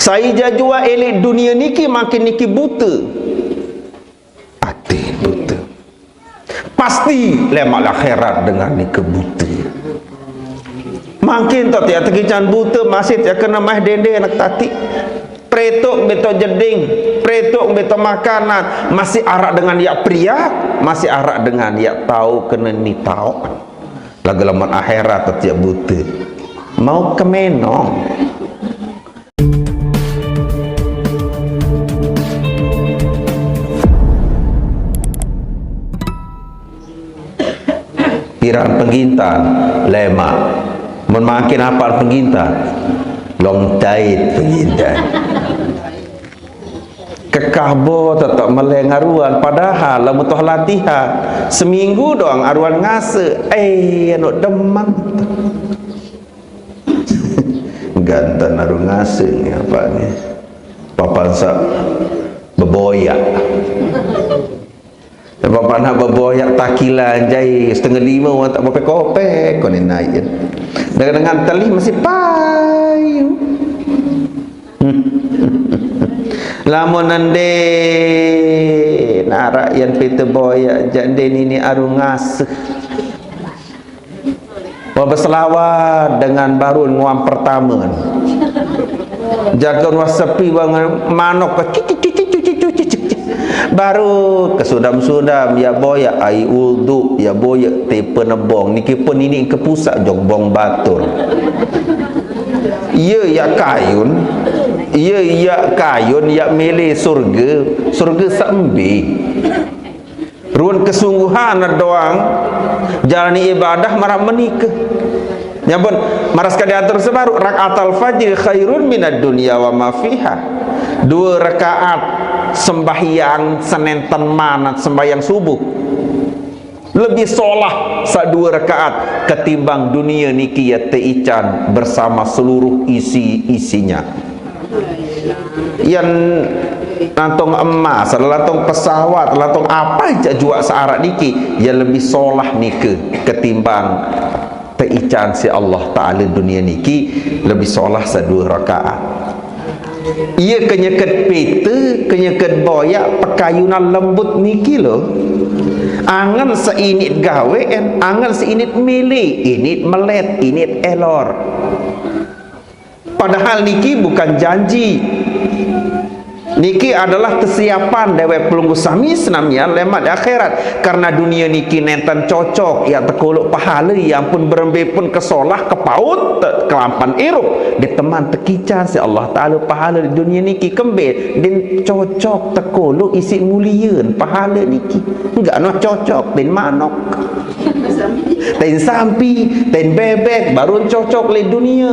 Saya jajua elit dunia niki makin niki buta. Hati buta. Pasti lemak akhirat dengan niki buta. Makin tak tiap terkican buta masih tiap kena mah dende nak tati. Pretok beto jeding, pretok beto makanan, masih arak dengan yak pria, masih arak dengan yak tahu kena ni tahu. Lagu laman akhirat tak tiap buta. Mau ke menong. Pirang penggintan lemak. Memakin apa penggintan? Long tight penggintan. Kekahbo tetap melengaruan padahal lamun toh latihan seminggu doang aruan ngase anu demam gantan aru ngase ni apa ni papan sak beboyak papan nak beboyak takilan jai 4:30 orang tak kopek-kopek kau ni naik dengan telih masih payu lamun nande narak yang pita boya jande ni aru ngaseh berselawat dengan barun nguam pertama jaga wasepi bangun manok baru kesudam-sudam ya boya ai wudu ya boya te penebong niki pun ini ke pusat jogbong batur iya ya kayun iya ya kayun ya mele surga sambi ruan kesungguhan doang jalani ibadah marah menikah nyabun maras kadiatur sebaru rakaatul fajr khairun minad dunya wa ma fiha 2 rakaat sembahyang senenten manat sembahyang subuh lebih solah sa 2 rakaat ketimbang dunia niki ya teican bersama seluruh isi-isinya yang lantong emas, lantong pesawat, lantong apa aja jua searak niki yang lebih solah niki ketimbang teican si Allah Ta'ala dunia niki lebih solah sa 2 rakaat. Ia kenyeket pete, kenyeket boyak pekayunan lembut niki loh. Angan seinit gawe, angan seinit milih, init melet, init elor. Padahal niki bukan janji. Niki adalah kesiapan dewe pelunggu sami senamnya lemat di akhirat. Karena dunia niki nenten cocok ya tekuluk pahala yang pun berembe pun kesolah kepaut kelampan iruk di teman tekican si Allah Ta'ala pahala di dunia niki kembe din cocok tekuluk isi mulian pahala niki enggak noh cocok din manok ten sampi ten bebek baru cocok le dunia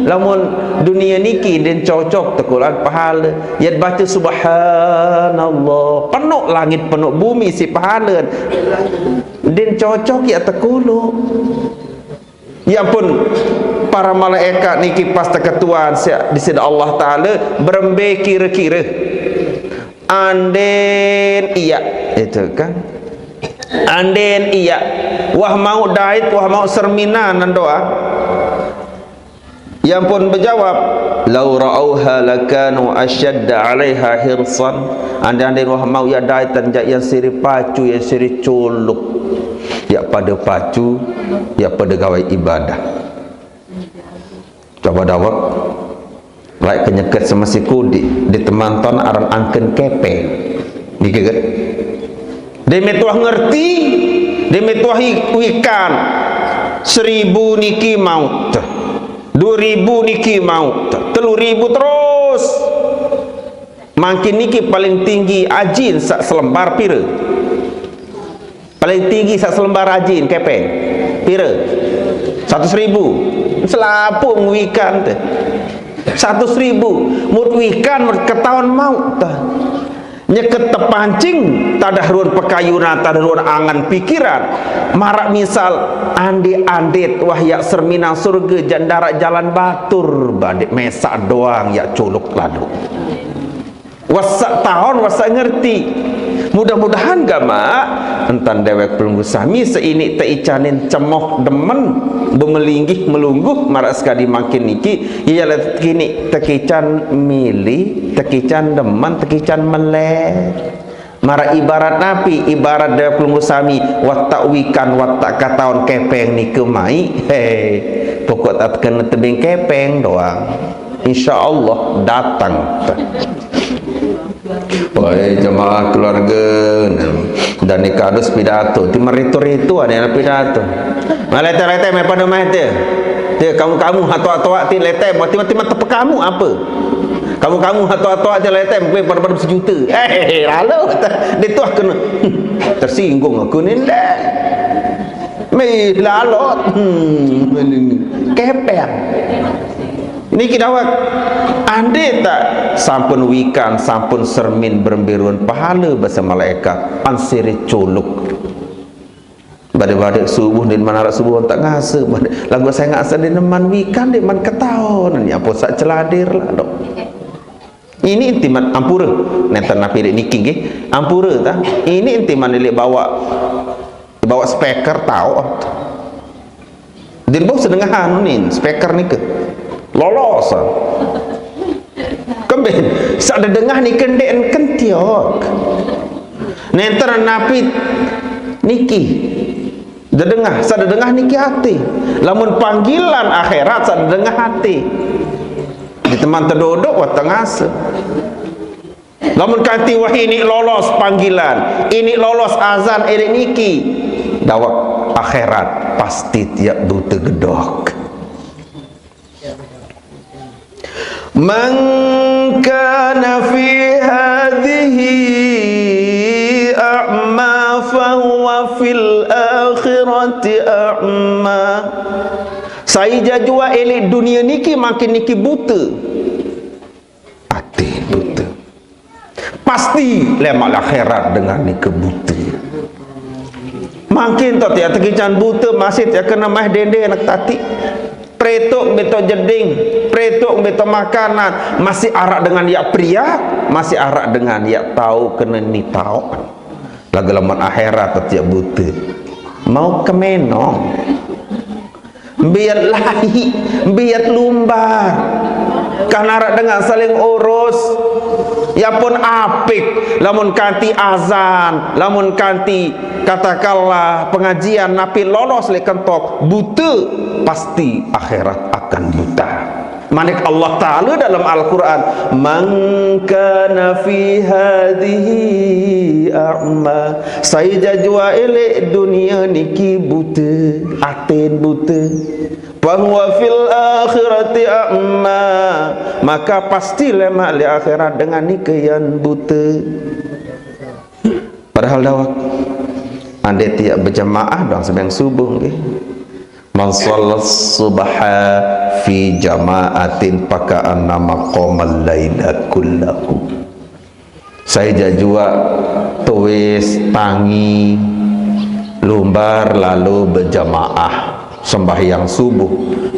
lamun dunia niki din cocok tekulan pahala ya baca subhanallah penuh langit penuh bumi si pahala din cocok ya tekuluk ya pun para malaikat niki pas ketuan di sini Allah Ta'ala berembe kira-kira anden iya itu kan anden iya wah mau dait wah mau serminan doa yang pun berjawab lau ra'auha lakanu asyadda 'alaiha hirsan andai wah mau ya dait dan yang siri pacu yang siri culuk ya pada pacu ya pada gawai ibadah coba dawak like kenyeket sama si kudi di temanton aran angken kepe niki kan demetuah ngerti demetuah ikan 1000 niki mau 2000 niki mau 3000 terus makin niki paling tinggi ajin sak selembar pira paling tinggi sak selembar ajin kepeng pira 100.000 selapung wikan teh 100.000 mut wikan mut ketahuan mau tah nyeket tepancing tadah ruan pekayunan tadah ruan angan pikiran marak misal andi-andit wah ya serminang surga jandara jalan batur bandik mesak doang ya culuk ladu wasak tahun wasak ngerti Mudah-mudahan gama entan dewek pelunggu sami seini teicanin cemoh demen bemelinggih melungguh marak sekali makin niki ialah kini tekican milih tekican demen tekican meleh mara ibarat napi ibarat dewek pelunggu sami watak wikan watak kataon kepeng ni kemai pokok tak kena tebing kepeng doang insyaallah datang. Wahai jemaah keluarga dan nikadus pidato ti meritu-ritu ada pidato malete-lete me pada mate dia kamu hatu-hatu ti lete mati-mati mata kamu apa kamu hatu-hatu ti lete me pada sejuta lalu dia tu kena tersinggung aku ni dah me lalot kepeng ini kidawak ande tak sampun wikan sampun sermin berbiruan pahala bahasa malaikat ansiri culuk badai-badai subuh di mana subuh tak ngasa lagu saya ngasa di man wikan di man ketahun ni apa sak celadir lah dok ini intiman ampura nenten napi dek niki nggih ampura ta ini intiman dia bawa speaker tahu din bau sedengahan ni speaker ni ke lolos kembali sak dengah ni kendek kentiok nenter napi niki dengah sak dengah niki hati lamun panggilan akhirat sak dengah hati di teman terdodok watang asa lamun kanti wah ini lolos panggilan ini lolos azan ini niki dawak akhirat pasti tiap buta gedok. Man kana fi hadhihi a'ma fahuwa fil akhirati a'ma. Saya jajua elik dunia niki makin niki buta. Hati buta. Pasti lemak akhirat dengan niki buta. Makin tak tiap tekican buta masih tiap kena mah dende nak tati. Pretok beto jeding, pretok beto makanan, masih arak dengan dia pria, masih arak dengan dia tahu kena ni tahu. Lagu laman akhirat tiap buta. Mau ke menong. Biar lahi, biar lumbar. Kan arak dengan saling urus. Ya pun apik, lamun kanti azan, lamun kanti katakanlah pengajian napi lolos le kentok buta, pasti akhirat akan buta. Manik Allah Ta'ala dalam Al-Quran, man kana fi hadhihi a'ma. Saya jajwa elek dunia niki buta, atin buta. Bahwa fil akhirati a'ma, maka pasti lemak di akhirat dengan nikayan buta. Padahal dawak anda tiap berjamaah dalam sembahyang subuh nggih. Man shallat subha fi jama'atin paka'anna maqamal laila kullahu. Saya jajua tuis tangi lumbar lalu berjamaah sembahyang subuh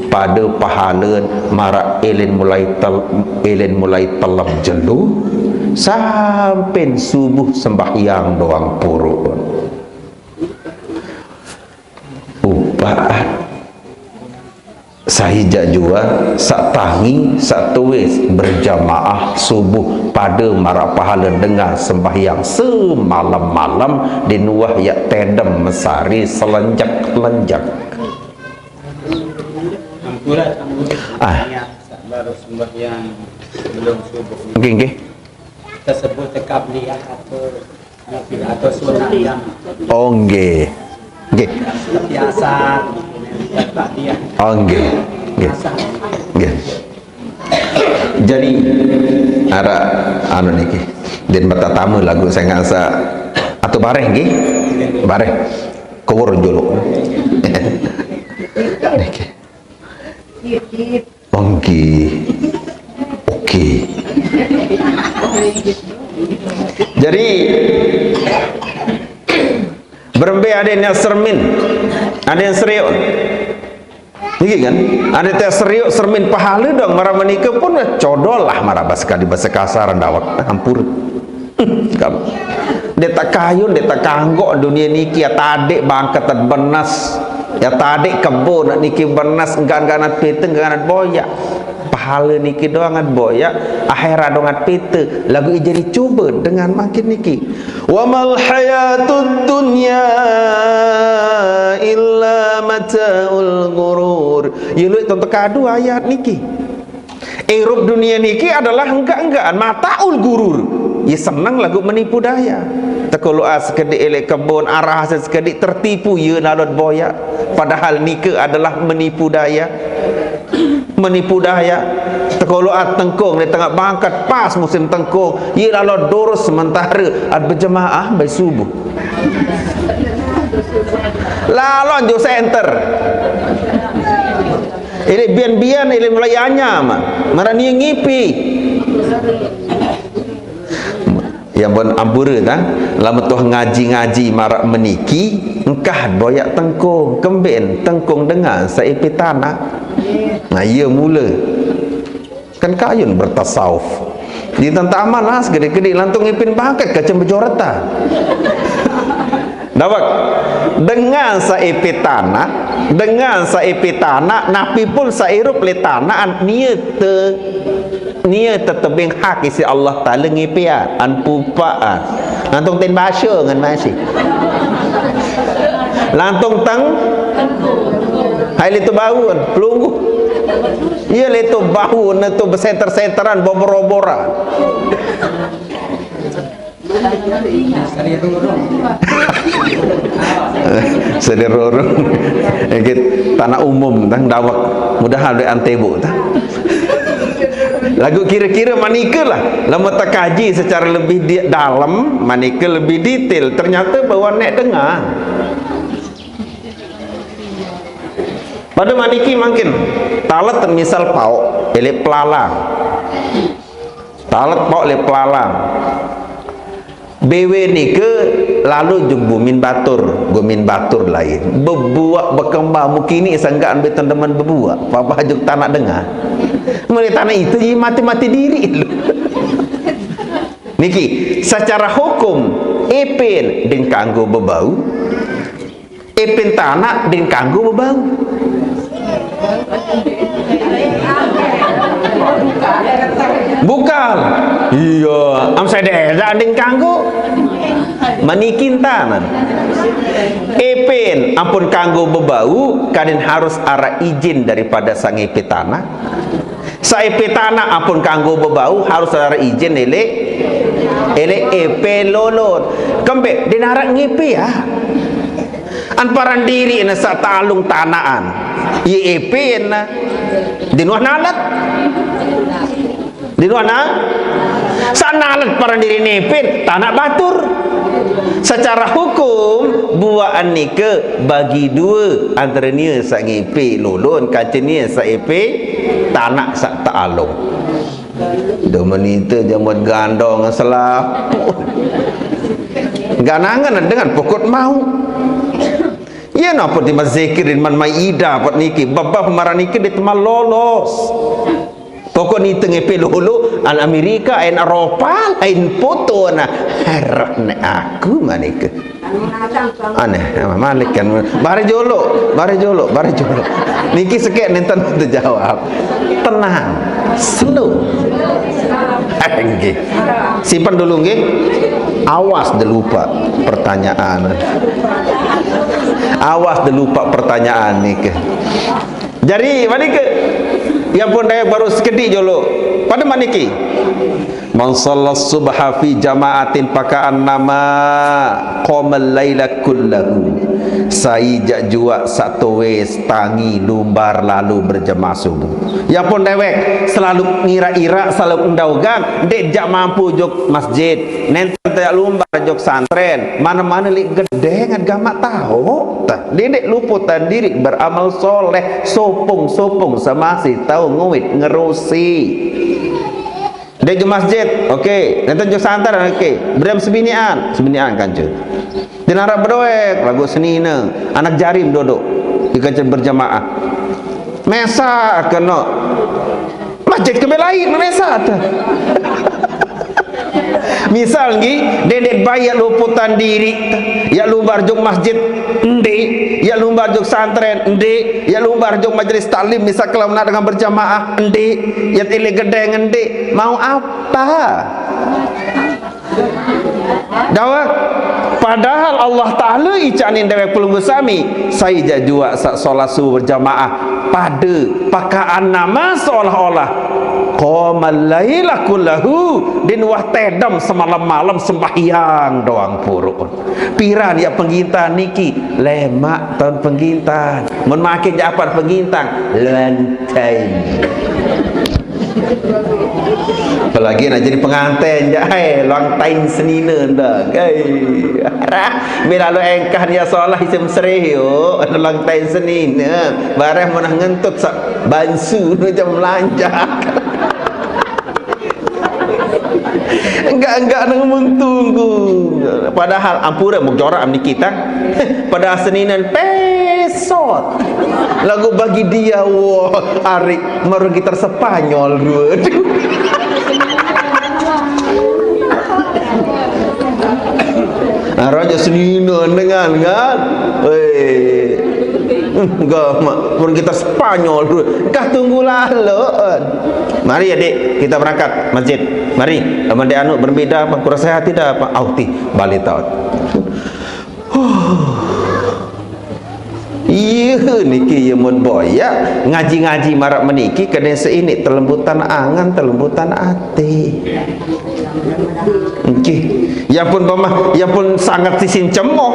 pada pahala marak elin mulai telap jelu sampai subuh sembahyang doang purun upaan saya jua sak tangi sak tuis berjamaah subuh pada marak pahala dengan sembahyang semalam-malam di nuah yak tedem mesari selenjak-lenjak. Baru sembahyang sebelum subuh. Nggih. Tersebut qabliyah atau sunat yang nggih. Nggih. biasa qabliyah. Nggih. Nggih. Jadi ara anu niki den mata tamu lagu saya ngasa atau bareh nggih. Bareh. Kewur jolo. Niki. Oke. Jadi berembe ada yang sermin, ada yang serius. Ini kan, ada yang serius sermin pahala dong. Marah menikah pun codol lah marah bahasa kasar dawak hampur. Dia tak kayun, dia tak kanggok dunia niki ya tadik bangkat benas. Ya tadik kebun nak niki benas enggak pita enggak boyak. Pahala niki doang ngat boyak, akhirat doang ngat pita. Lagu jadi cuba dengan makin niki. Wa mal hayatud dunya illa mata'ul ghurur. Ya lu tonton kadu ayat niki. Hirup dunia niki adalah enggak-enggaan mataul gurur. Ya senang lagu menipu daya. Tekolo sekedik elek kebun arah sekedik tertipu ya nalot boyak. Padahal nika adalah menipu daya. Menipu daya. Tekolo tengkung di tengah bangkat pas musim tengkung. Ya nalot doros sementara ad berjemaah by subuh. Lalon jo center. Ini bian-bian ini mulai anyam. Mana ni ngipi. Yang pun ambura kan, lama tuh ngaji-ngaji marak meniki, engkah boyak tengkung, kembin tengkung dengan seipi tanah. Nah, ia mula. Kan kayun bertasawuf. Di tentang amanah segede-gede lantung ipin bangkat kacang berjorata. Dapat dengan seipi tanah, napi pun seirup le tanah niat tetebing hak isi Allah Ta'ala ngipiat an pupaan lantung ten basya ngan masih lantung teng hai litu bau pelunggu iya litu bau itu besenter-senteran bobor-boboran sedirorong tanah umum tang dawak mudahan ada antebo tang lagu kira-kira manika lah lama tak kaji secara lebih dalam manika lebih detail ternyata bahawa nek dengar pada maniki makin talat misal pau elek pelalang talat pau elek pelalang BW ni ke lalu jumbu min batur gomin batur lain bebuak berkembang mungkin ni sanggaan beton teman bebuak apa juk tak nak dengar mulai tanah itu jadi mati-mati diri niki secara hukum ipin din kanggo bebau ipin tanah din kanggo bebau bukan iya am sadeda din kanggo manikin tanah ipin ampun kanggo bebau kadin harus arah izin daripada sang ipin tanah saipi tanah ampun kanggo bebau harus ada izin elek epe lolot kembe dinarak ngipi ya anparan diri na sa talung tanaan ye epe na dinuah nalat dinuah na sa nalat paran diri nepin tanah batur secara hukum buaan nika bagi dua antara nia sa ngipi lolon kaca nia sa epe tanak sak ta'alung dah menita jamut gandong salah ganangan dengan pokok mau ya napa di mazikirin man maida pot niki babah marah niki di temal lolos pokok ni tengepe lolo an Amerika en Eropa en foto na harane aku manika aneh malik kan bare jolo niki sekek nenten terjawab tenang slow nggih simpan dulu nggih awas dah lupa pertanyaan niki jadi manike yang pun daya baru sekedik jolo pada maniki man sallas subha fi jama'atin paka'an nama qamal laila kullahu saijak jua satu wes tangi lumbar lalu berjemaah subuh yang pun dewek selalu ngira-ira selalu undaugan dek jak mampu jok masjid nenten tak lumbar jok santren mana-mana lik gede ngan gamak tahu tak dedek luputan diri beramal soleh sopung semasi tahu nguit ngerusi dek jok masjid okey nenten jok santren okey berem sebinian kan je dinara berdoek lagu senina anak jarim duduk di kancing berjamaah mesa kena masjid ke lain mesa misal ngi dedek bayi luputan diri ya lumbar jong masjid ende ya lumbar jong santren ende ya lumbar jong majelis taklim misal kalau nak dengan berjamaah ende ya tele gedeng ende mau apa dawak padahal Allah Ta'ala icanin dewek pelunggu sami saya jua solat subuh berjamaah pada pakaan nama seolah-olah qamal laila kullahu din wah tedam semalam malam sembahyang doang purun piran ya penggintan niki lemak tahun penggintan mun makin japat penggintan lantai apalagi nak jadi pengantin jahai lantain senina dah bila lu engkah dia solah isim serih yo lantain senina barang menah ngentut sak bansu macam melanjak enggak nang muntungku padahal ampura muk jorak ni kita pada seninan pesot lagu bagi dia wah hari meru gitar Spanyol dua raja seninan dengan kan enggak pun kita Spanyol dulu kah tunggulah lo mari adik kita berangkat masjid mari aman anu berbeda apa kurang sehat tidak apa auti balik tahu iya niki ya mun boya ngaji-ngaji marak meniki kena seini telembutan angan telembutan ati okey ya pun pamah ya pun sangat sisin cemoh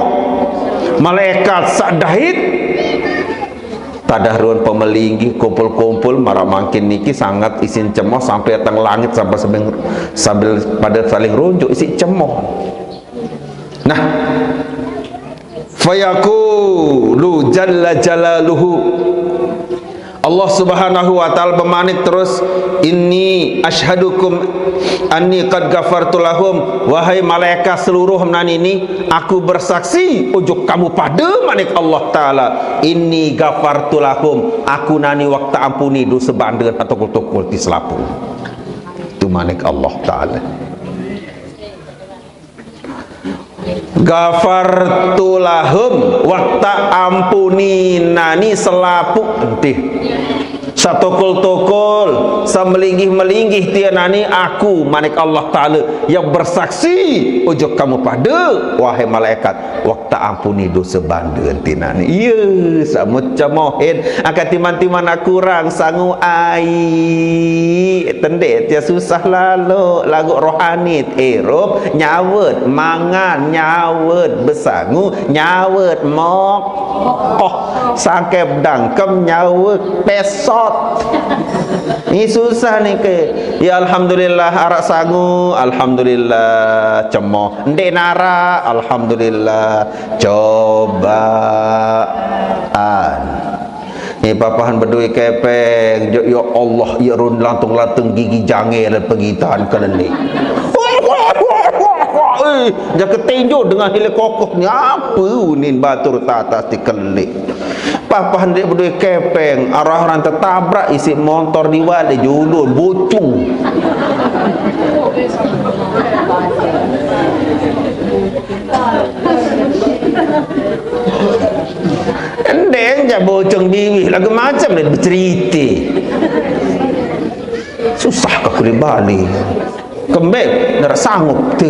malaikat sadahit tadahruan pemelinggi kumpul-kumpul marah makin niki sangat isin cemoh sampai datang langit sambil pada saling runjuk isi cemoh nah fayaqulu jalla jalaluhu Allah Subhanahu wa taala bermanik terus inni asyhadukum anni qad ghafartu lahum wahai malaikat seluruh menan ini aku bersaksi ujuk kamu pada manik Allah taala inni ghafartu lahum aku nani waktu ampuni dosa bandean atau tukul ti selapu itu manik Allah taala ghafartu lahum waktu ampuni nani selapu entih satokol-tokol semelinggih-melinggih tianani aku manik Allah Ta'ala yang bersaksi ujuk kamu pada wahai malaikat waktu ampuni dosa bandean tinani iya samut camohin akan timan-timan aku kurang sangu ai tendet ya susah lalu lagu rohani erup nyawet mangan nyawet besangu nyawet mok sangkep dangkem nyawet pesot ini susah nih ke ya alhamdulillah arak sangu alhamdulillah cemoh ndek nara alhamdulillah cobaan ni papahan berdui kepeng ya Allah ya run lantung-lantung gigi jangil pegitaan keleni jangan ketinju dengan hilang kokoh ni apa ni batur tatas di kelik papa hendak berdua kepeng arah orang tertabrak isi motor di wali julun bocung endeng je bocung biwi lagu macam ni bercerita susah aku di Bali kembek dah sanggup tu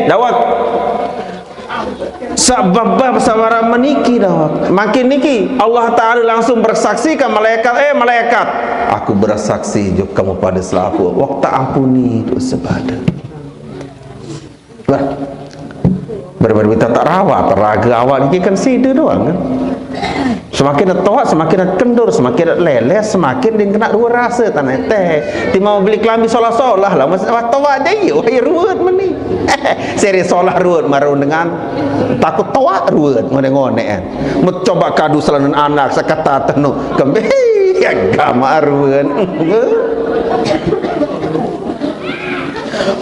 dawak sebab sabara meniki dawak makin niki Allah Ta'ala langsung bersaksikan malaikat malaikat aku bersaksi juga kamu pada selaku waktu ampuni dosa pada berbeda tak rawat raga awal ini kan sida doang kan semakin toat semakin kendur semakin leles semakin dia kena dua rasa tanah teh timau beli kelambi solah-solah lah masalah toat je yo ruwet meni seri solah ruwet maru dengan takut toat ruwet ngone-ngone kan mut coba kadu selanan anak sakata tenu kembe ya gamar ruwet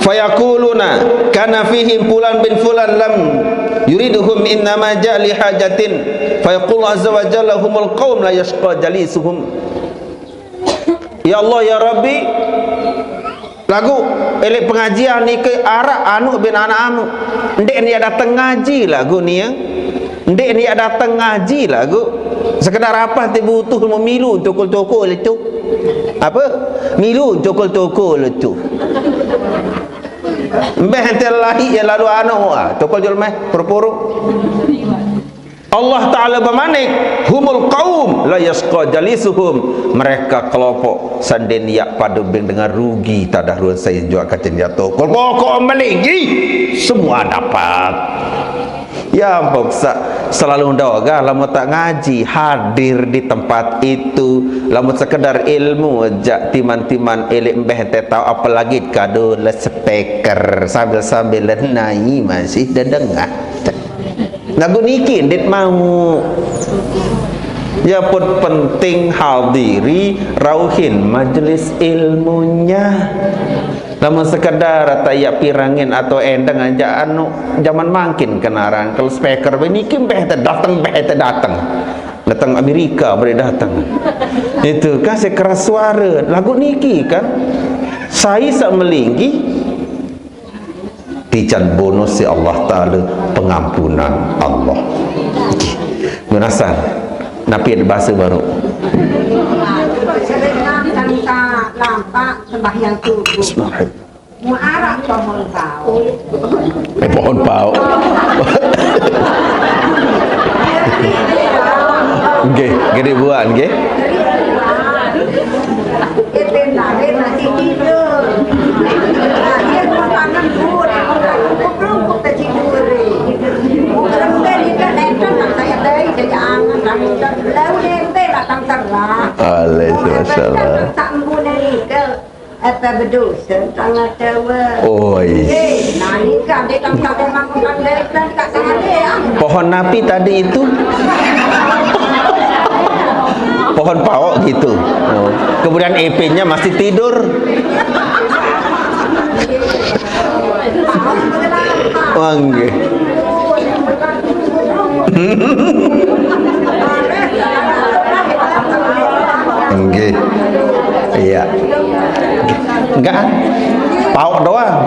fayaquluna kana fihim fulan bin fulan lam yuriduhum innama ja'a li hajatin fayaqulu azza wa jalla humul qaum la yashqa jalisuhum ya Allah ya Rabbi lagu elek pengajian ni ke arak anu bin anak anu. Ndek ni datang ngaji lagu ni ya. Ndek ni datang ngaji lagu. Sekedar apa tu butuh memilu tokol-tokol itu. Apa? Milu tokol-tokol itu. Mbah telahi ya lalu anu tokol jol meh puru-puru. Allah Ta'ala bermanik humul qaum la yasqa jalisuhum, mereka kelompok sanden yak padu beng dengan rugi tadah ruan saya jual kacang jatuh kol pokok melinggi semua dapat ya ampun selalu ndoga lamun tak ngaji hadir di tempat itu lamun sekedar ilmu aja timan-timan elek mbeh teh tahu apalagi kado le speaker sambil-sambil lenai masih dendengah lagu niki ndet mau ya pun penting hadiri rauhin majelis ilmunya namun sekedar tayak pirangin atau endang aja anu zaman mangkin kenaran kalau speaker niki mbeh datang datang Amerika boleh datang itu kasih keras suara lagu niki kan saya sak melinggi dican bonus si Allah Ta'ala pengampunan Allah menasan napi ada bahasa baru lampak sembahyang subuh muarak pohon pau pohon pau nggih gede buan nggih masih tidur Alhamdulillah. Apa berdosa sangat tawa. Oi. Nah ni kan dia tak ada makan dia kat sana dia. Pohon napi tadi itu. Pohon pawok gitu. Oh. Kemudian EP-nya masih tidur. Wangge. Nggih. Iya. Enggak. Pawok doang.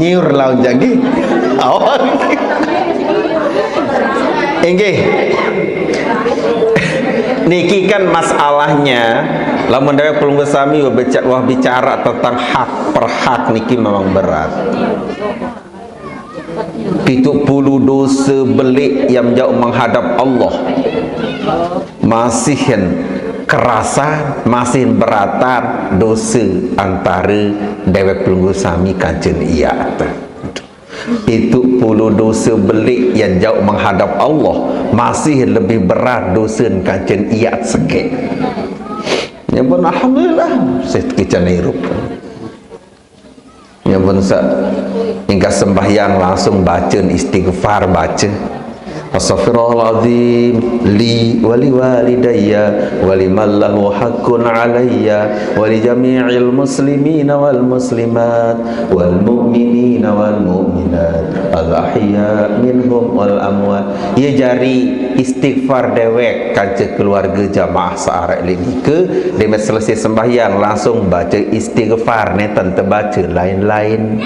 Nyiur laut jagi. Awak. Nggih. Niki kan masalahnya lamun dewek pelunggu sami wah bicara tentang hak per hak niki memang berat. 70 dosa belik yang jauh menghadap Allah masih kerasa masih beratan dosa antara dewek pelunggu sami kancen iya itu 10 dosa belik yang jauh menghadap Allah masih lebih berat dosa kancen iya sikit ya pun alhamdulillah saya kican hirup ya pun hingga sembahyang langsung baca istighfar baca astaghfirullahaladzim li wali walidayya waliman lahu haqqun alayya wali jami'il muslimina wal muslimat wal mu'minina wal mu'minat al ahya minhum wal amwat ya jari istighfar dewek kaca keluarga jamaah searek lini ke demet selesai sembahyang langsung baca istighfar netan terbaca lain-lain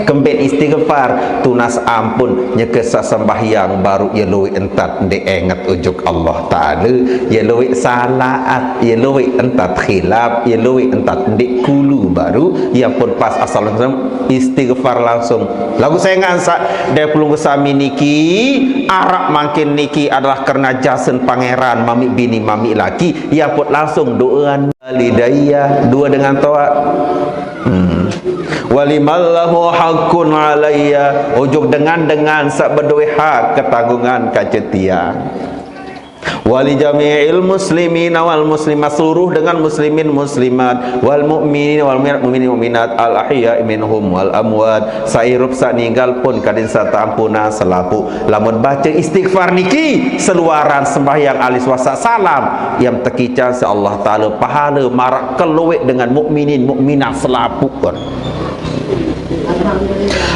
kembali istighfar tunas ampun nyekesa sembahyang baru ya luwi entat diingat ujuk Allah Ta'ala ya luwi salaat ya luwi entat khilaf ya luwi entat di kulu baru ya pun pas asal istighfar langsung lagu saya ngansa dari pelunggu sami niki Arab makin niki adalah karena jasen pangeran mami bini mami laki ya pun langsung doaan walidayya dua dengan toa walimallahu haqqun alayya ujuk dengan sak berdua hak ketanggungan kacetia wali jami'il muslimin wal muslimat seluruh dengan muslimin muslimat wal mu'minin wal mu'minin mu'minat al ahya minhum wal amwat sairup sak ninggal pun kadin sata ampuna selaku lamun baca istighfar niki seluaran sembahyang alis wasa salam yang tekican se Allah Ta'ala pahala marak keluwek dengan mukminin mukminat selaku pun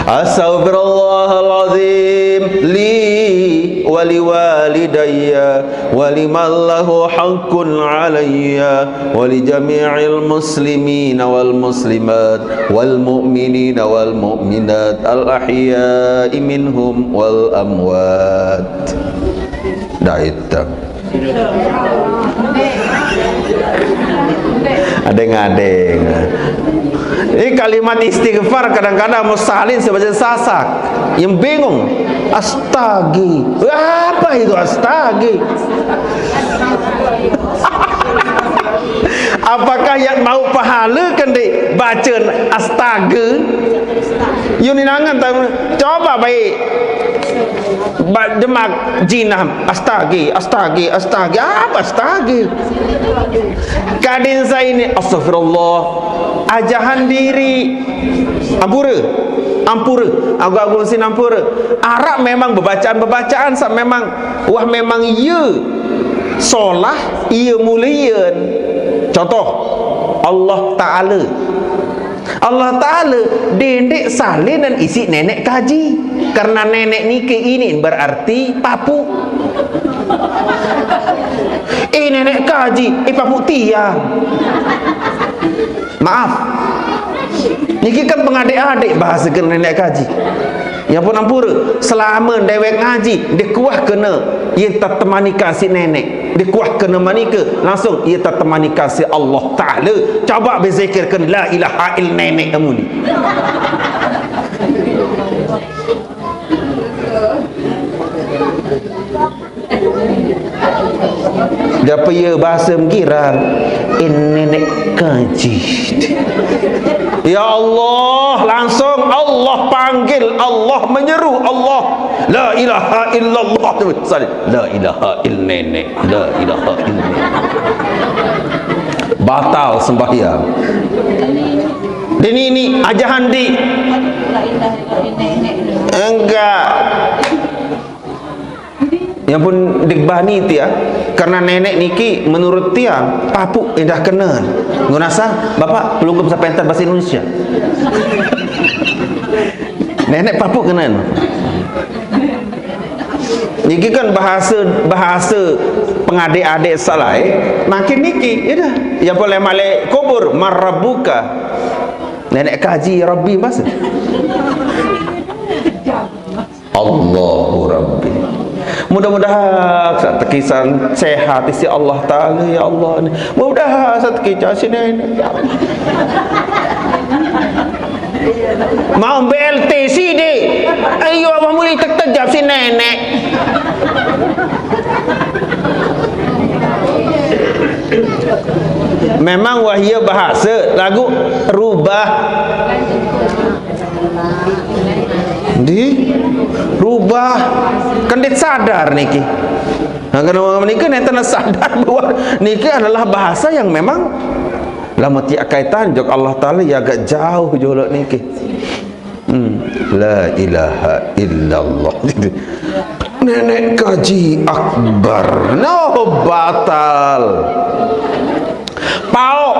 astaghfirullahaladzim li waliwalidayya waliman lahu haqqun alayya walijami'il muslimina wal muslimat wal mu'minina wal mu'minat al ahya'i minhum wal amwat. Dah itu. Adeng-adeng. Ini kalimat istighfar kadang-kadang musalin sebagai sasak. Yang bingung, astagi. Apa itu astagi? Apakah yang mau pahala kan di baca astaga? Yuninangan coba baik. Demak jinam astagi, astagi, astagi. Apa astagi? Kadin saya ini astagfirullah, ajahan diri, ampura, agak-agak sin ampura. Arab memang bacaan memang wah memang ia solah ia mulian. Contoh Allah Ta'ala dendek salin dan isi nenek kaji. Karena nenek nike ini berarti papu. Nenek kaji, papu tiang. Maaf, niki kan pengadik-adik bahasa ke nenek kaji. Yang pun ampura, selama dewek ngaji, dia kuah kena ia tak temani kasih nenek. Dia kuah kena manika, langsung ia tak temani kasih Allah Ta'ala. Coba berzikirkan la ilaha il nenek kamu ni. Apa ya bahasa mengira nenek kaji. Ya Allah, langsung Allah panggil, Allah menyeru, Allah la ilaha illallah. La ilaha il nenek, la ilaha il nenek. Batal sembahyang. Dan ini ajahan di enggak. Yang pun digbani dia karena nenek niki menurut dia papu indah kenal ngunasa bapak pelungkup sepentar bahasa Indonesia. Nenek papu kenal niki kan bahasa pengadik-adik salai makin niki ya dah yang boleh malik kubur marrabuka nenek kaji Rabbi bahasa Allahu Rabbi. Mudah-mudahan saat tekisan sehat isi Allah Ta'ala ya Allah. Mudah-mudahan saat tekisan si nenek ya Allah. Mau BLT si dek. Ayo abang boleh terjab si nenek. Memang wahia bahasa lagu rubah di rubah kan dia sadar niki. Karena orang niki neta sadar bahwa niki adalah bahasa yang memang lama tiak kaitan jok Allah Ta'ala ya agak jauh jolok niki. La ilaha illallah. Nenek kaji akbar. No batal. Pau.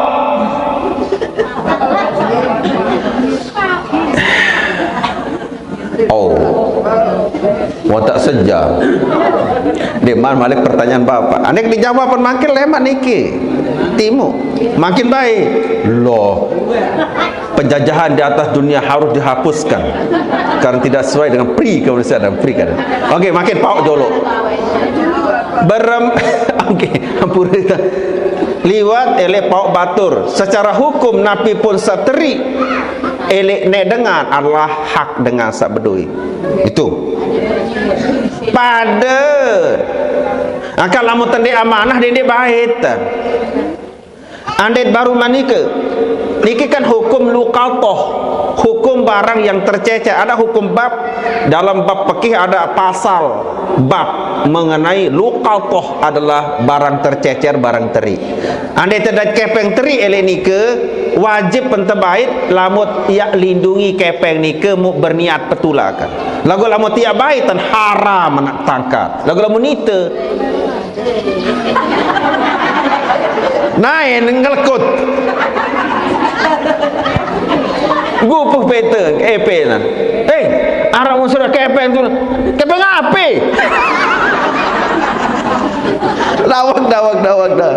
Oh, mau tak sejam. Deman balik pertanyaan bapak. Anek dijawab makin lemak niki. Timu makin baik. Loh, penjajahan di atas dunia harus dihapuskan karena tidak sesuai dengan pri kemanusiaan dan pri kan. Okey, makin pau jolok. Okey, ampun. Liwat elek pau batur. Secara hukum Nabi pun sateri elek nek dengan adalah hak dengan sak bedui. Itu. Pada akal lamun tende amanah dende baik. Andai baru manika. Niki kan hukum luqatah, hukum barang yang tercecer. Ada hukum bab dalam bab fikih, ada pasal bab mengenai luqatah adalah barang tercecer, barang teri. Andai tidak kepeng teri ele nika wajib pentebait lamut ia lindungi kepeng nika mu berniat petulakan. Lagu lamut ia baik tan haram nak tangkap. Lagu lamut nita naik ngelkut gupuh peta epe nan. Arab sudah kepeng tu. Kepeng apa? Dawak dah.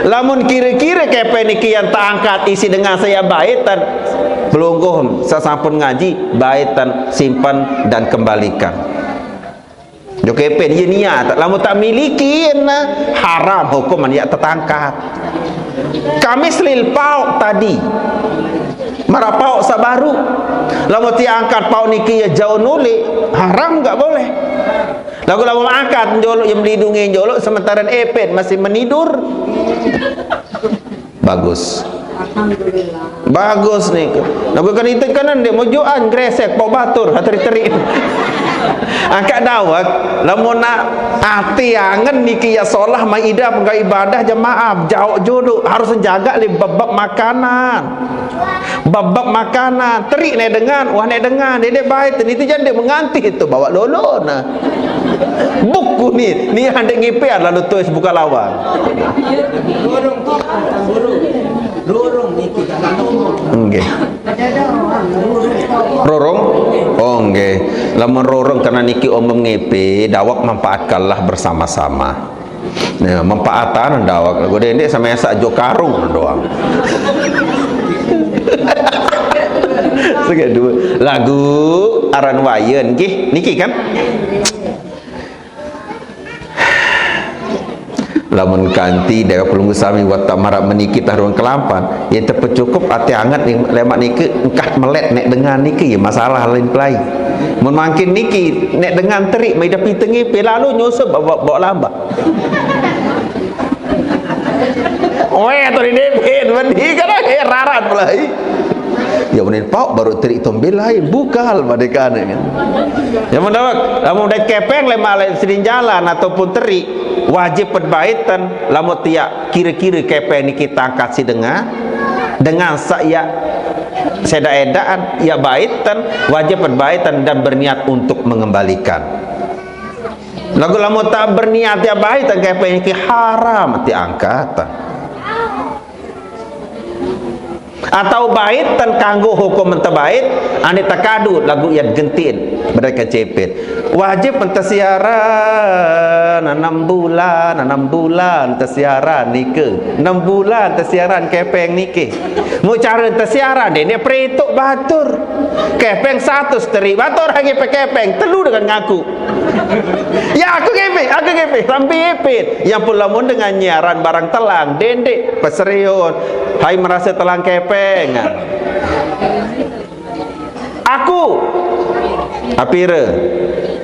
Lamun kira-kira kepe niki yang tak angkat isi dengan saya baitan pelungguh sasampun ngaji baitan simpan dan kembalikan. Jo kepe dia niat lamun tak miliki na haram hukuman ya tertangkat. Kami selil pauk tadi marah pauk sabaru lamun dia angkat pauk niki ya jauh nuli haram enggak boleh. Lagu angkat jolok yang melindungi jolok sementara epet masih menidur. Bagus. Alhamdulillah. Bagus nih. Lagu kan itu kanan dia mojoan gresek pau batur hateri-teri. Angkat dawak lamun nak ati angen niki ya solah maidah penggai ibadah jemaah jauh jodoh harus jaga li bab makanan. Bab makanan terik nih dengan wah nih dengan dia baik itu jangan dia menganti itu bawa lolo nah. Buku ni hendak ngipian lalu tulis buka lawang. Lorong ni kita Nggih. Rorong? Oh nggih. Lamun rorong karena niki omong ngepe, dawak manfaatkanlah bersama-sama. Nah, manfaatan dawak. Lagu dendek sama esak jo karung doang. Sekali dua. Lagu aran wayen nggih, niki kan? Lamun kanti dewa pelunggu sami watak marak meniki taruhan kelampan yang terpecukup hati hangat yang lemak niki engkah melet nek dengan niki ya masalah lain pelai mun makin niki nek dengan terik mai dapi tengi lalu nyusup bawa lambak oe to di depet mandi kan rarat pelai ya menin pau baru terik tombel lain bukal madeka kan ya mendawak lamun dak kepeng lemak lain sedin jalan ataupun terik wajib perbaitan lamun tiak kira-kira kepe niki tangkat si dengan saya sedaedaan ya baitan wajib perbaitan dan berniat untuk mengembalikan. Lagu lamun tak berniat ya baitan kepe niki haram diangkat. Atau baitan kanggo hukum mentabait ane takadu lagu yang gentin mereka cepet wajib mentasiaran 6 bulan tasiaran nike 6 bulan tasiaran kepeng nike mau cara tasiaran dia pretok batur kepeng 100 teri batur lagi kepeng telu dengan ngaku ya aku kepeng sampai epet yang pun lamun dengan nyiaran barang telang dendek peserion hai merasa telang kepeng aku apira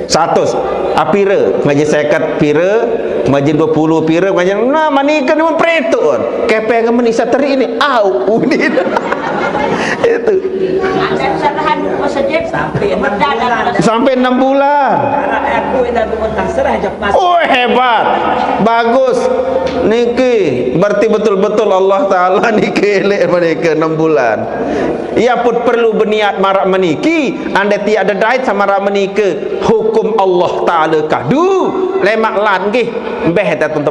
100 apira ngaji 50 pira ngaji 20 pira ngaji nah manikan memang pretok kepeng menisa teri ini au ini itu sampai 6 bulan oh hebat bagus niki berarti betul-betul Allah Ta'ala niki elek mereka 6 bulan ia pun perlu berniat marak meniki anda tiada dait sama marak meniki hukum Allah Ta'ala kadu lemak lan nggih mbeh datang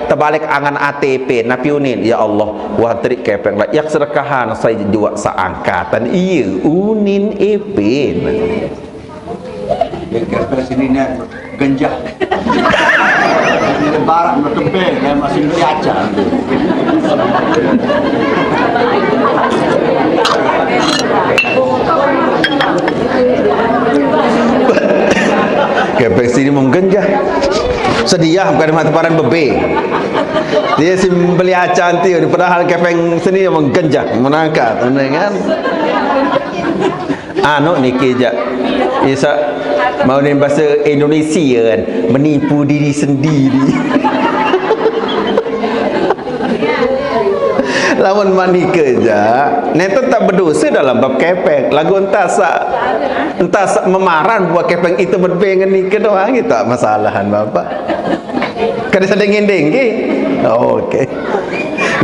terbalik angan ATP Nabi Unin ya Allah wah terik kepeng lah yak sedekahan saya juga seangkatan iya Unin epin kepeng sini nak genjah ini barat bertempel dan masih diaca kepeng sini menggenjah sedia bukan mata paran bebe dia si beli acan tiu padahal kepeng sini menggenjah menangkat kan anu niki ja isa mau ni bahasa Indonesia kan menipu diri sendiri lawan mani kerja neto tak berdosa dalam bab kepeng lagu entah memaran buat kepeng itu berpengen ni ke doang itu tak masalahan bapak kada sedang ngendeng ke oh, okey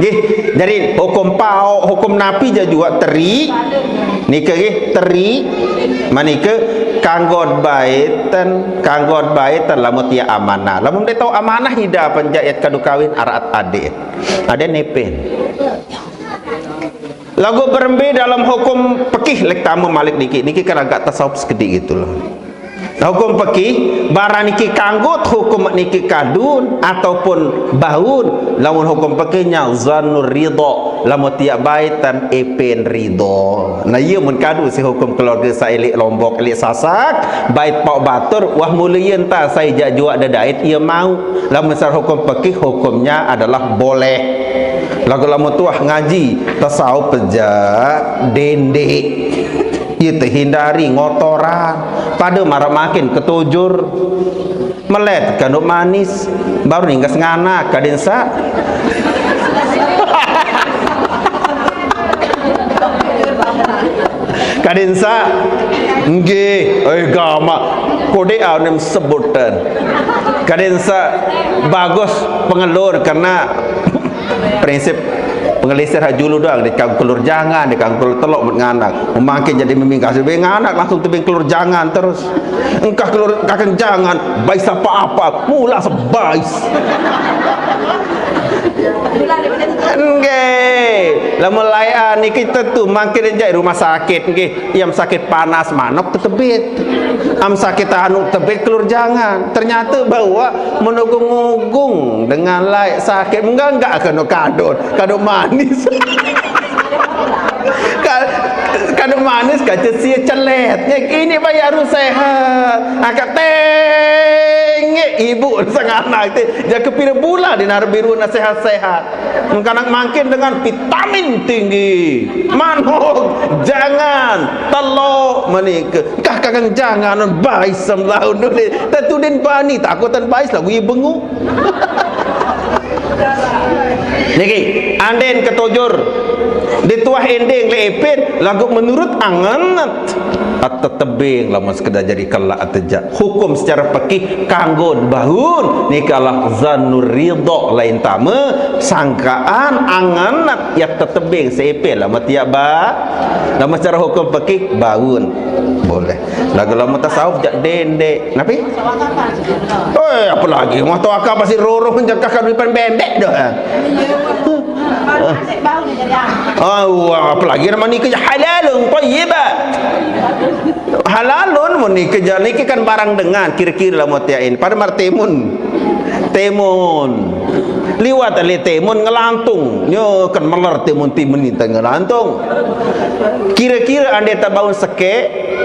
nggih jadi hukum pau hukum napi juga teri nika nggih teri manika kanggot baitan lamun tia amanah lamun dia tahu amanah hidah penjayat kadu kawin arat adik ada nepen lagu berembe dalam hukum fikih lek tamu malik niki kan agak tasawuf sekedik gitu loh Hukum fikih barang niki kanggut hukum niki kadun ataupun baun, lamun hukum fikihnya zannur ridha, lamun tiap baitan epen ridha. Nah ieu mun kadu si hukum keluarga saelik Lombok elik Sasak bait pak batur wah mulieun ta saya jak juak dadait ia mau. Lamun secara hukum fikih hukumnya adalah boleh. Lagu lamun tuah ngaji tasawuf pejak dendek. Ia terhindari ngotoran pada marah makin ketujur melet kandung manis baru ninggas nganak kadensa kadensa nggih gama kode nem sebutan kadensa bagus pengelur karena prinsip pengelisir hajulu doang di kang kelur jangan di kang kelur telok nganak memakin jadi memingkas be nganak langsung tebing kelur jangan terus engkah kelur kakang jangan bais apa-apa mula sebais nggih lamun layan niki tentu makin jai rumah sakit nggih yang sakit panas manok tetebit am sakit anu tebit kelur jangan ternyata bahwa menunggung-unggung dengan layak sakit enggak kena kadon manis kadon manis kaca sia celet ini bayar sehat akak tenge ibu sang anak teh jaga pira bulan di nar biru sehat-sehat mengkanak makin dengan vitamin tinggi manuk jangan telok menika kakang jangan bais semlaun dulu tetudin bani takutan bais lagu ieu bengu niki anden ketujur dituah ending leepin lagu menurut anganat atau tebing lamun sekedar jadi kelak atejak hukum secara fikih kanggo bahun nikalah zannur ridha lain tama sangkaan anganat ya tetebing seepin lamun tiap ba lamun secara hukum fikih bahun boleh lagu lamun tasawuf jak dendek napi apa lagi mau tawakal pasti roro menjakakan depan bendek dah apalagi nama nikah halalun thayyibat halalun mun nikah niki kan barang dengan kira-kira lah mutiain pada martemun temun liwat ali temun ngelantung nyo kan meler temun timun itu ngelantung kira-kira anda tak baun seke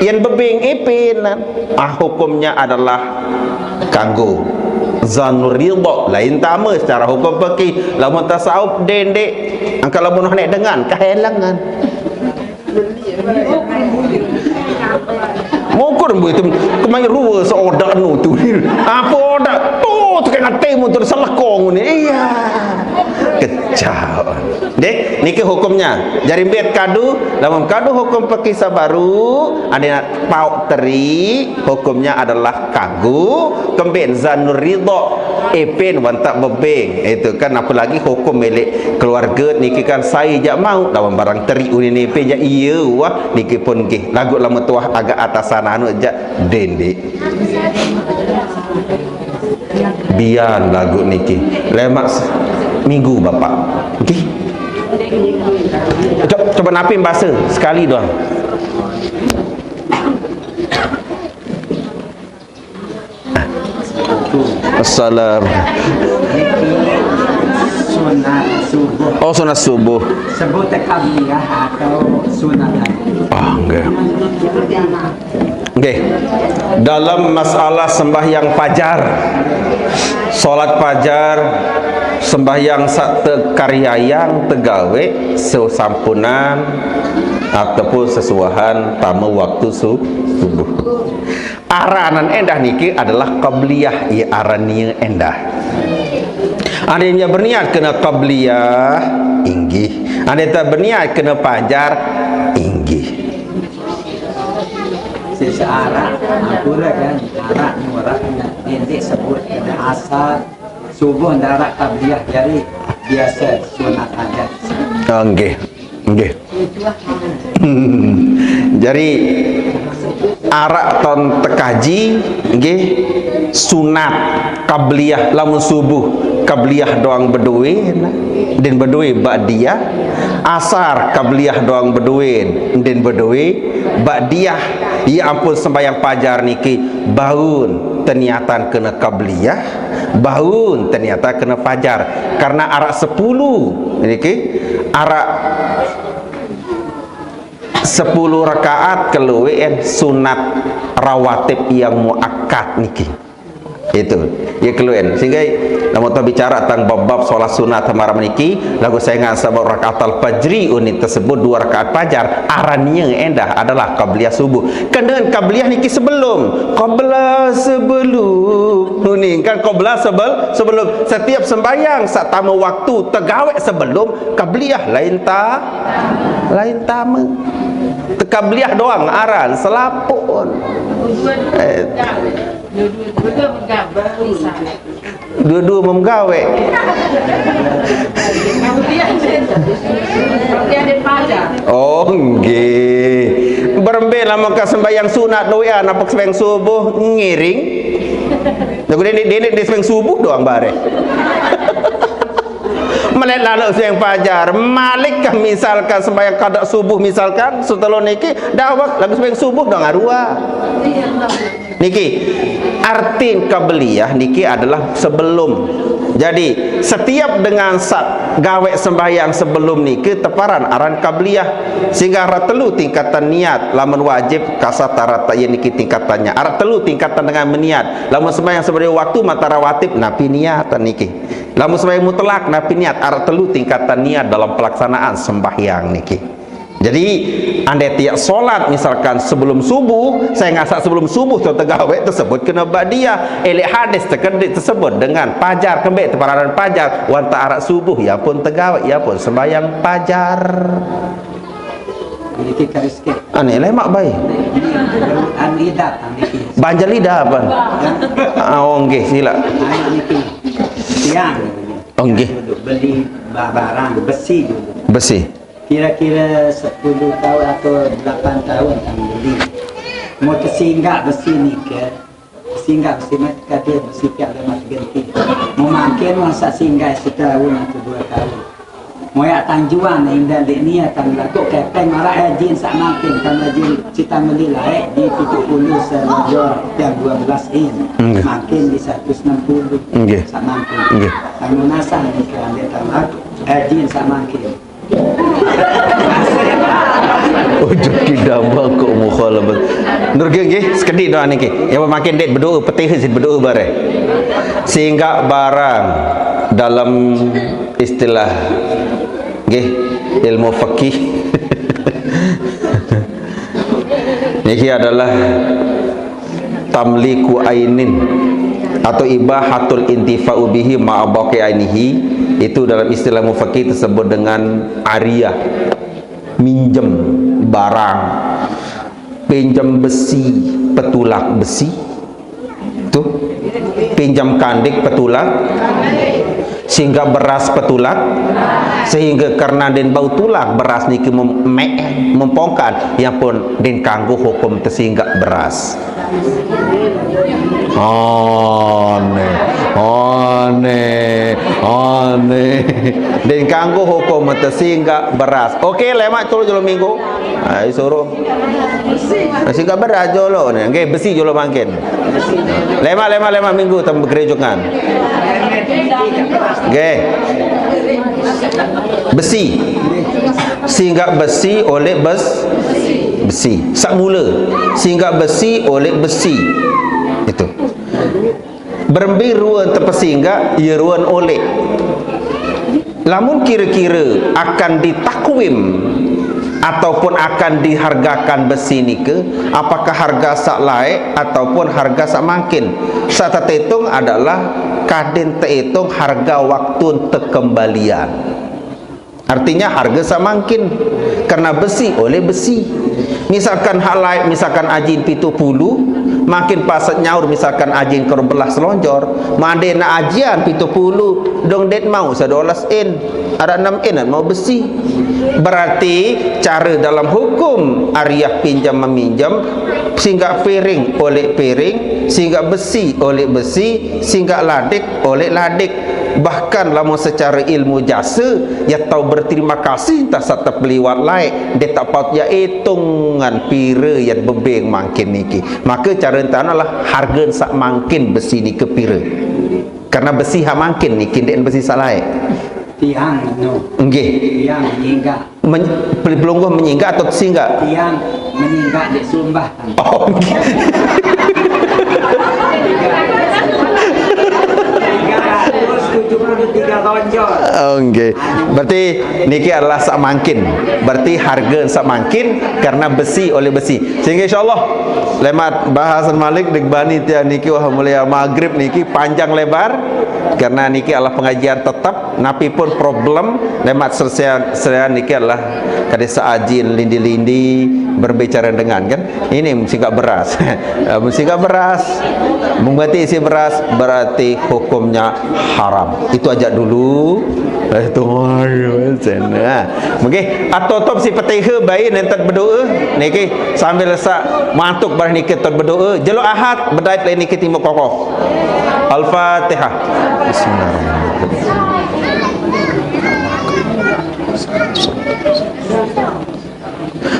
yang bebing ipin hukumnya adalah kanggo zannur ridha lain tama secara hukum fikih lamun tasawuf dendek angka lamun nek dengan kehelangan mungkur bu itu kemai ruwa seodak nu tu apa odak tu kena temu tu selekong ni iya kecau dek niki hukumnya jari bet kadu lamun kadu hukum fikih sabaru ada pauk teri hukumnya adalah kagu kemben zannur ridha epen wantak bebeng itu kan apalagi hukum milik keluarga niki kan saya jak mau lawan barang teri ini pe jak iya wah niki pun nggih lagu lamun tuah agak atasan anu jak dendek bian lagu niki lemak minggu bapak okey coba napi bahasa sekali doang assalam sunat subuh. oh sunat subuh Sebut qabliyah atau sunat enggak okay. Dalam masalah sembahyang fajar solat fajar sembahyang karyayang tegawe sesampunan ataupun sesuahan tamu waktu subuh aranan endah niki adalah qabliyah ya arania endah ada yang berniat kena qabliyah inggih ada yang tak berniat kena fajar inggih sesearah ampura kan arak nurak nanti sebut kena asal subuh darat qabliyah jadi biasa sunat aja nggih nggih jadi arak ton tekaji nggih sunat qabliyah lamun subuh qabliyah doang berduin dan berduin ba'diyah, asar qabliyah doang berduin dan berduin ba'diyah. Ya ampun, sembahyang fajar niki baun terniatan kena qabliyah, baun ternyata kena fajar, karena arak 10 niki arak 10 rakaat keluwen sunat rawatib yang muakkad niki itu ya keluwen. Sehingga namun kita bicara tentang bab-bab solat sunat malam niki lagu saya ingat sebab rakaat al-fajri unit tersebut 2 rakaat fajar arannya endah adalah qabliyah subuh. Kan dengan qabliyah niki sebelum ni kan sebelum setiap sembahyang saat tamu waktu tegawek sebelum qabliyah lain tama qabliyah doang aran selapun dua-dua menggawe. Oh nggih. Berembe lama ka sembahyang sunat doyan apa sembahyang subuh ngiring. Lagu denek di sembahyang subuh doang bare. Melek lalu sembahyang fajar, malik kah misalkan sembahyang qada subuh misalkan setelah niki dah lagu sembahyang subuh doang arua. Niki arti qabliyah niki adalah sebelum. Jadi setiap dengan saat gawe sembahyang sebelum niki teparan aran qabliyah, sehingga arat telu tingkatan niat lamun wajib kasat arat ya niki tingkatannya arat telu tingkatan dengan meniat. Lamun sembahyang sebelum waktu mata rawatib napi niatan niki, lamun sembahyang mutlak napi niat arat telu tingkatan niat dalam pelaksanaan sembahyang niki. Jadi andai tiap solat misalkan sebelum subuh, saya ngasak sebelum subuh tu tegawek tersebut kena ba'diyah. Elek hadis terkedit tersebut dengan pajar kembek tepararan pajar wanta arak subuh ya pun tegawek ya pun sembahyang pajar. Ini kita sikit. Aneh lemak baik. Lidah, banjal lidah apa? Oh nggih sila. Ini tiang. Oh nggih. Beli barang besi dulu. Besi. Kira-kira 10 tahun atau 8 tahun kami beli. Mau tersinggah besi ni ke? Singgah besi mereka dia besi tiap lemah ganti. Mau makin masa singgah setahun atau 2 tahun. Mau ya tanjuan indah dek ni akan lakukan kepeng marah hajin sak makin kan hajin cita beli laik di 70 selajor yang 12 in. Makin di 160. Sak makin. Kamu nasah ni kan dia tambah hajin sak makin. Ujuk tidak bakok mukhalafat. Nur nggih sekedip doa niki. Ya makin det berdoa petih sit berdoa bare. Sehingga barang dalam istilah nggih ilmu fikih niki adalah tamliku ainin atau ibahatul intifa'u bihi ma'abaqi ainihi. Itu dalam istilah mufaqih tersebut dengan ariyah, minjem barang, pinjam besi, petulak besi, tu pinjam kandik petulak, sehingga beras petulak, sehingga karena den bau tulak beras niki mempongkan yang pun den kanggo hukum tersingga beras. Aneh dan kanggo hukum tersingga beras. Okey lemak tulu jolo minggu ai suruh tersingga beras jolo ni nggih besi jolo mangkin lemak minggu tam gerejokan nggih besi sehingga besi oleh besi sakmula sehingga besi oleh besi itu berembi ruan terpesingga ia ruan oleh lamun kira-kira akan ditakwim ataupun akan dihargakan besi ni ke apakah harga sak laik ataupun harga sak makin sak terhitung adalah kadin terhitung harga waktu terkembalian artinya harga sak makin karena besi oleh besi misalkan hak laik misalkan ajin 70 makin pasat nyaur misalkan ajin karo belah selonjor mande nak ajian 70 dong det mau 12 in ada 6 in mau besi berarti cara dalam hukum ariah pinjam meminjam singgah piring oleh piring singgah besi oleh besi singgah ladik oleh ladik bahkan lama secara ilmu jasa ya tahu berterima kasih tak satu peliwat lain dia tak paut ya hitungan pira yang bebeng makin niki maka cara entah lah harga sak makin besi ni ke pira karena besi ha makin niki dia besi salai tiang no nggih tiang menyinggah pelungguh menyinggah atau singgah tiang menyinggah di sumbah oh okey. Berarti niki adalah sak mangkin. Berarti harga sak mangkin karena besi oleh besi. Sehingga insyaallah lemat bahasan Malik digbani tia niki wah mulia maghrib niki panjang lebar karena niki adalah pengajian tetap napi pun problem lemat selesai niki adalah kadesa ajin lindi-lindi berbicara dengan kan ini mesti gak beras mesti gak beras berarti isi beras berarti hukumnya haram itu aja dulu itu sana okey atau top si petiha bayi nentat berdoa niki sambil sak mantuk bar niki tot berdoa jeluk ahad berdait lain niki timur kokoh al-fatihah bismillahirrahmanirrahim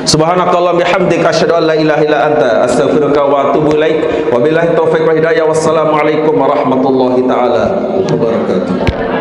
Subhanakallah bihamdika asyhadu an la ilaha illa anta astaghfiruka wa atubu ilaik. Wabillahi taufiq wal hidayah. Wassalamualaikum warahmatullahi taala wabarakatuh.